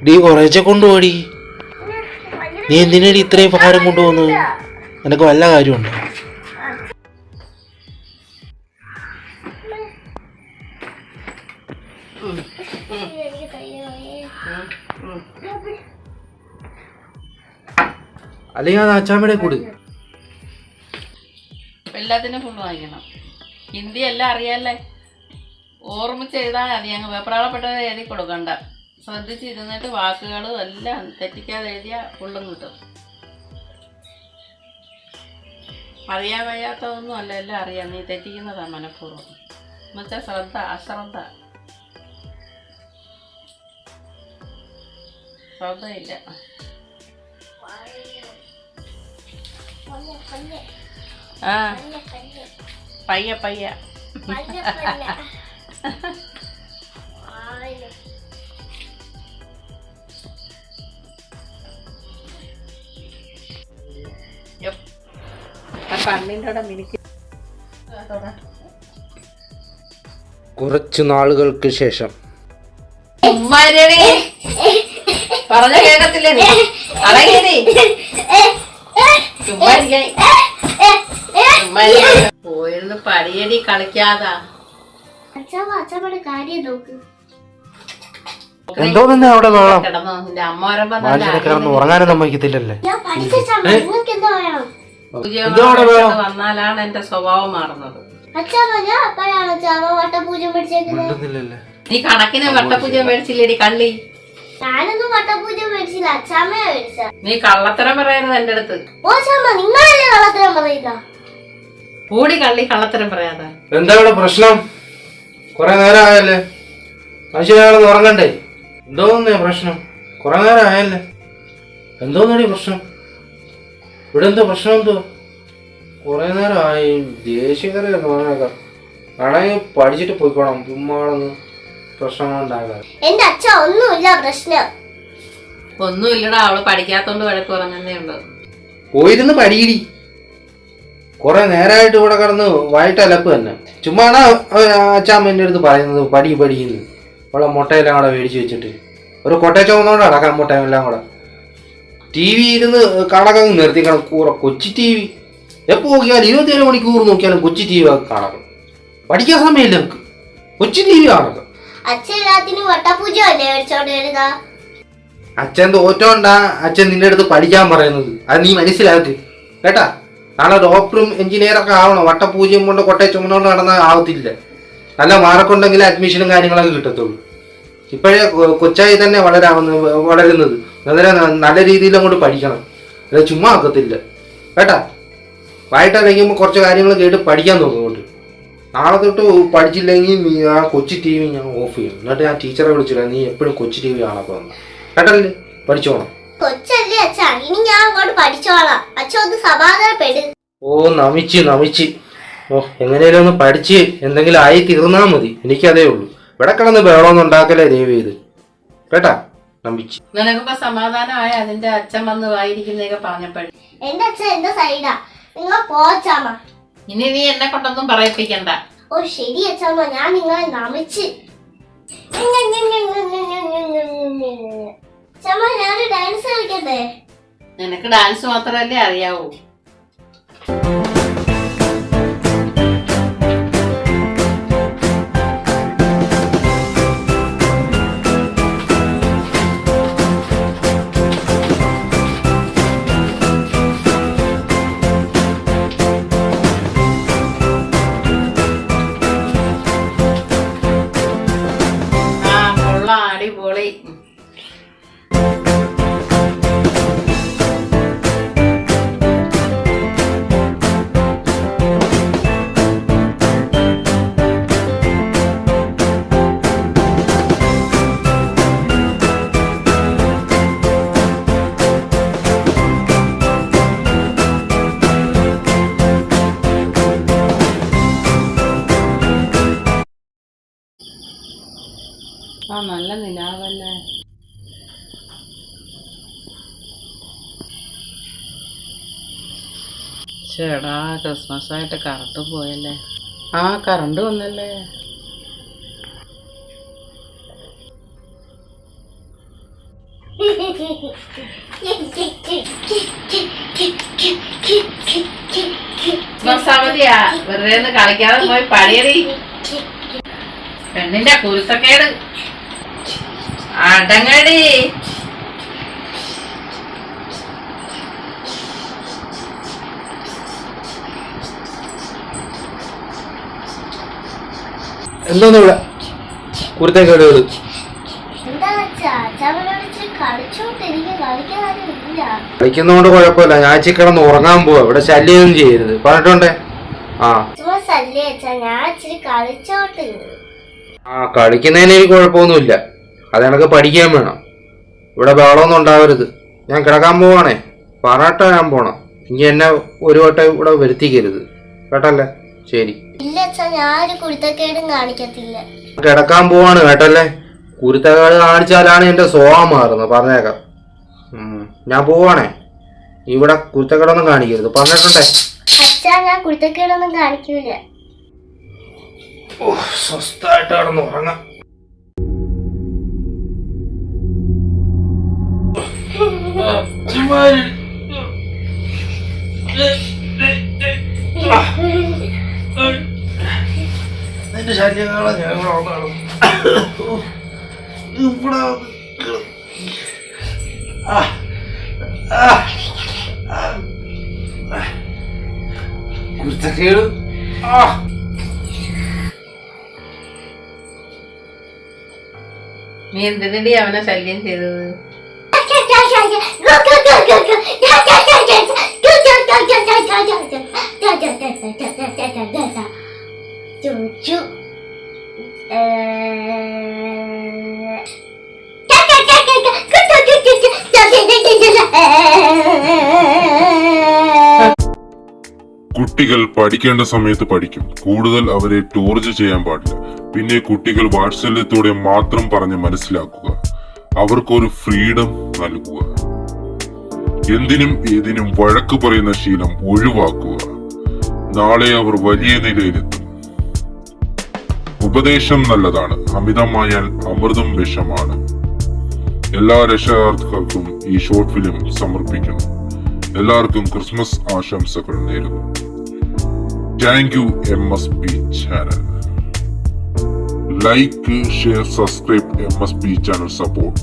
D കുറേശ്ശെ കൊണ്ടുപോടി. നീ എന്തിനാടി ഇത്രയും ഭാരം കൊണ്ടുപോകുന്നത്? നിനക്ക് വല്ല കാര്യമുണ്ടോ? അല്ലെങ്കിൽ അത് അച്ചാമ്മയുടെ കൂട്. എല്ലാത്തിനും ഫുള്ള് വാങ്ങിക്കണം. ഹിന്ദി എല്ലാം അറിയാല്ലേ, ഓർമ്മിച്ച് എഴുതാൻ മതി. അങ്ങ് വെപ്രാളപ്പെട്ടത് എഴുതി കൊടുക്കണ്ട. ശ്രദ്ധിച്ചിരുന്നിട്ട് വാക്കുകൾ എല്ലാം തെറ്റിക്കാതെ എഴുതിയാൽ ഫുള്ളും കിട്ടും. അറിയാൻ വയ്യാത്തതൊന്നും അല്ല, എല്ലാം അറിയാം. നീ തെറ്റിക്കുന്നതാണ് മനഃപൂർവ്വം. എന്നുവെച്ചാൽ അശ്രദ്ധയില്ല. ആ പയ്യ കണ്ണിൻ്റെ മിനിക്ക്. കുറച്ചു നാളുകൾക്ക് ശേഷം പറഞ്ഞ കേൾക്കത്തില്ലേ നീ? പോയിരുന്നു പടിയടി കളിക്കാതാ. എന്തോ തന്നെ അവിടെ വേണം. കിടന്നോ നിന്റെ അമ്മോരമ്പം കിടന്ന് ഉറങ്ങാനും സമ്മതിക്കത്തില്ലല്ലേ. വന്നാലാണ് എന്റെ സ്വഭാവം മാറുന്നത്. നീ കണക്കിന് വട്ടപൂജ മേടിച്ചില്ലേടി കള്ളി? ഞാനൊന്നും വട്ടപൂജ മേടിച്ചില്ല, അച്ചാമ്മയാ മേടിച്ച. നീ കള്ളത്തരം പറയരുത് എന്റെ അടുത്ത്. നിങ്ങളല്ലേ കള്ളത്തരം പറയുക? കൂടി കള്ളി കള്ളത്തരം പറയാതെ. എന്താ ഇവിടെ പ്രശ്നം? കൊറേ നേരം ആയല്ലേ, മനുഷ്യനാണെന്ന് ഉറങ്ങണ്ടേ? എന്തോന്നേ പ്രശ്നം? കൊറേ നേരം ആയല്ലേ, എന്തോന്നടി പ്രശ്നം? ഇവിടെ എന്തോ പ്രശ്നം? എന്തോ കൊറേ നേരം ആയി. ദേഷ്യം കറിയൊക്കെ പറഞ്ഞേക്കാം. ആണെങ്കിൽ പഠിച്ചിട്ട് പോയിക്കോണം, ചുമ്മാണെന്ന് പ്രശ്നങ്ങളുണ്ടാകാതെ. എന്റെ അച്ഛ ഒന്നുമില്ല പ്രശ്നം. ഒന്നുമില്ലടാ, അവള് പഠിക്കാത്തോണ്ട് വഴക്ക് പറഞ്ഞതേ ഉള്ളു. പോയിരുന്ന് പഠിയിടി. കൊറേ നേരമായിട്ട് ഇവിടെ കിടന്ന് വൈകിട്ടലപ്പ് തന്നെ. ചുമ്മാണോ അച്ഛാമ്മ എൻ്റെ അടുത്ത് പറയുന്നത് പഠിക്കുന്നു. അവളെ മുട്ടയെല്ലാം കൂടെ മേടിച്ച് വെച്ചിട്ട് ഒരു കൊട്ട ചുമന്നുകൊണ്ട് അടക്കാം. മുട്ടയെല്ലാം കൂടെ ടി വി ഇരുന്ന് കാണാൻ നിർത്തിക്കണം. കൊച്ചി ടി വി എപ്പോൾ നോക്കിയാലും 27 മണിക്കൂർ നോക്കിയാലും കൊച്ചി ടി വി കാണണം. പഠിക്കാൻ സമയമില്ല നമുക്ക്. കൊച്ചി ടി വി കാണണം. അച്ഛൻ തോറ്റോണ്ടാ അച്ഛൻ നിന്റെ അടുത്ത് പഠിക്കാൻ പറയുന്നത്. അത് നീ മനസ്സിലാക്ക് കേട്ടാ. നാളെ ഡോക്ടറും എഞ്ചിനീയറൊക്കെ ആവണം. വട്ടപൂജയും കൊണ്ട് കൊട്ടയെ ചുമന്നുകൊണ്ട് നടന്നാൽ ആവത്തില്ല. നല്ല മാർക്കുണ്ടെങ്കിൽ അഡ്മിഷനും കാര്യങ്ങളൊക്കെ കിട്ടത്തുള്ളൂ. ഇപ്പോഴേ കൊച്ചായി തന്നെ വളരുന്നത്. നല്ല രീതിയിൽ അങ്ങോട്ട് പഠിക്കണം. അത് ചുമ്മാ ആക്കത്തില്ല കേട്ടാ. വൈകിട്ടല്ലെങ്കിൽ കുറച്ച് കാര്യങ്ങൾ കേട്ട് പഠിക്കാൻ നോക്കുന്നുണ്ട്. നാളെ തൊട്ട് പഠിച്ചില്ലെങ്കിൽ നീ ആ കൊച്ചി ടി വി ഞാൻ ഓഫ് ചെയ്യും. എന്നിട്ട് ഞാൻ ടീച്ചറെ വിളിച്ചില്ല, നീ എപ്പോഴും കൊച്ചി ടി വി കാണാൻ വന്നു കേട്ടല്ലേ. പഠിച്ചോണം. കൊച്ചല്ലേ അച്ഛാ, ഇനി ഞാൻ അങ്ങോട്ട് പഠിച്ചോളാം. അച്ഛൻ ഒന്ന് സമാധാനപ്പെട്. ഓ നമിച്ച് ഓ എങ്ങനെയാലും ഒന്ന് പഠിച്ച് എന്തെങ്കിലും ആയി തീർന്നാ മതി. എനിക്കതേ ഉള്ളൂ. ഇവിടെ കിടന്ന് ബഹളമൊന്നും ഉണ്ടാക്കല്ലേ ദയവ് ചെയ്ത് കേട്ടാ. നമിച്ച് നിനക്കൊക്കെ സമാധാനമായ അതിന്റെ അച്ഛൻ വന്ന് വായിരിക്കുന്നതൊക്കെ പറഞ്ഞപ്പോഴേ. എന്റെ അച്ഛൻ എന്റെ സൈഡാ, നിങ്ങൾ പോച്ചാമ്മ. ഇനി നീ എന്നെ കൊണ്ടൊന്നും പറയിപ്പിക്കണ്ട. ഓ ശരി അച്ഛാമ്മ, ഞാൻ നിങ്ങളെ നമിച്ച്. അച്ഛാമ്മ ഞാനൊരു ഡാൻസ് കളിക്കട്ടെ? നിനക്ക് ഡാൻസ് മാത്രമല്ലേ അറിയാവൂ. അടിപൊളി. ആ നല്ല നിലാവല്ലേ. ചേടാ ക്രിസ്മസ് ആയിട്ട് കറണ്ട് പോയല്ലേ. ആ കറണ്ട് വന്നല്ലേ. സമതിയാ വെറുതെ ഒന്ന് കളിക്കാതെ പോയി പണിയടി. പെണ്ണിന്റെ കുരുത്തക്കേട് അടങ്ങടി. എന്തോന്നു ഇവിടെ കുരുത്തേക്കേടുകൾ? എന്താ അച്ഛാ അച്ഛാവനോട് ഇച്ചിരി കളിച്ചോണ്ടിരിക്കും, കളിക്കാനില്ല. കളിക്കുന്നോണ്ട് കുഴപ്പമില്ല. ഞാൻ ഇച്ചിരി കിടന്ന് ഉറങ്ങാൻ പോവാ. ഇവിടെ ശല്യമൊന്നും ചെയ്യരുത് പറഞ്ഞിട്ടുണ്ടേ. ആ അല്ലേ അച്ഛാ, ഞാൻ ഇച്ചിരി കളിച്ചോണ്ടിരുന്നു. കളിക്കുന്നതിന് എനിക്ക് കുഴപ്പമൊന്നുമില്ല. അത് കണക്ക് പഠിക്കാൻ വേണം. ഇവിടെ ബഹളമൊന്നും ഉണ്ടാവരുത്. ഞാൻ കിടക്കാൻ പോവാണേ. പറഞ്ഞിട്ടാ ഞാൻ പോണം. ഇനി എന്നെ ഒരു വട്ടം ഇവിടെ വരുത്തിക്കരുത് കേട്ടല്ലേ? ശരി. ഇല്ല അച്ഛാ, ഞാനൊരു കുരുത്തക്കേടും കാണിക്കത്തില്ല. കിടക്കാൻ പോവാണ് കേട്ടല്ലേ? കുരുത്തക്കേട് കാണിച്ചാലാണ് എന്റെ സ്വഭാവം മാറുന്നത് പറഞ്ഞേക്കാം. ഞാൻ പോവാണേ. ഇവിടെ കുരുത്തക്കേടൊന്നും കാണിക്കരുത് പറഞ്ഞിട്ടുണ്ടേ. അച്ഛാ, ഞാൻ കുരുത്തക്കേടൊന്നും കാണിക്കൂല. സ്വസ്ഥായിട്ട് കിടന്ന് ഉറങ്ങാം. നിന്റെ ശല്യങ്ങളെ ഞാൻ ഇവിടെ കുരുത്തക്കേട്. നീ എന്തിനടി അവനെ ശല്യം ചെയ്തത്? കുട്ടികൾ പഠിക്കേണ്ട സമയത്ത് പഠിക്കും. കൂടുതൽ അവരെ ടോർച്ച് ചെയ്യാൻ പാടില്ല. പിന്നെ കുട്ടികൾ വാത്സല്യത്തോടെ മാത്രം പറഞ്ഞ് മനസ്സിലാക്കുക. അവർക്കൊരു ഫ്രീഡം നൽകുക. എന്തിനും ഏതിനും വഴക്ക് പറയുന്ന ശീലം ഒഴിവാക്കുക. നാളെ അവർ വലിയ നിലയിലെത്തും. ഉപദേശം നല്ലതാണ്, അമിതമായാൽ അമൃതം വിഷമാണ്. എല്ലാ രക്ഷകർത്താക്കൾക്കും ഈ ഷോർട്ട് ഫിലിം സമർപ്പിക്കുന്നു. എല്ലാവർക്കും ക്രിസ്മസ് ആശംസകൾ നേരുന്നു. Thank you MSP channel. Like, share, subscribe MSP channel support.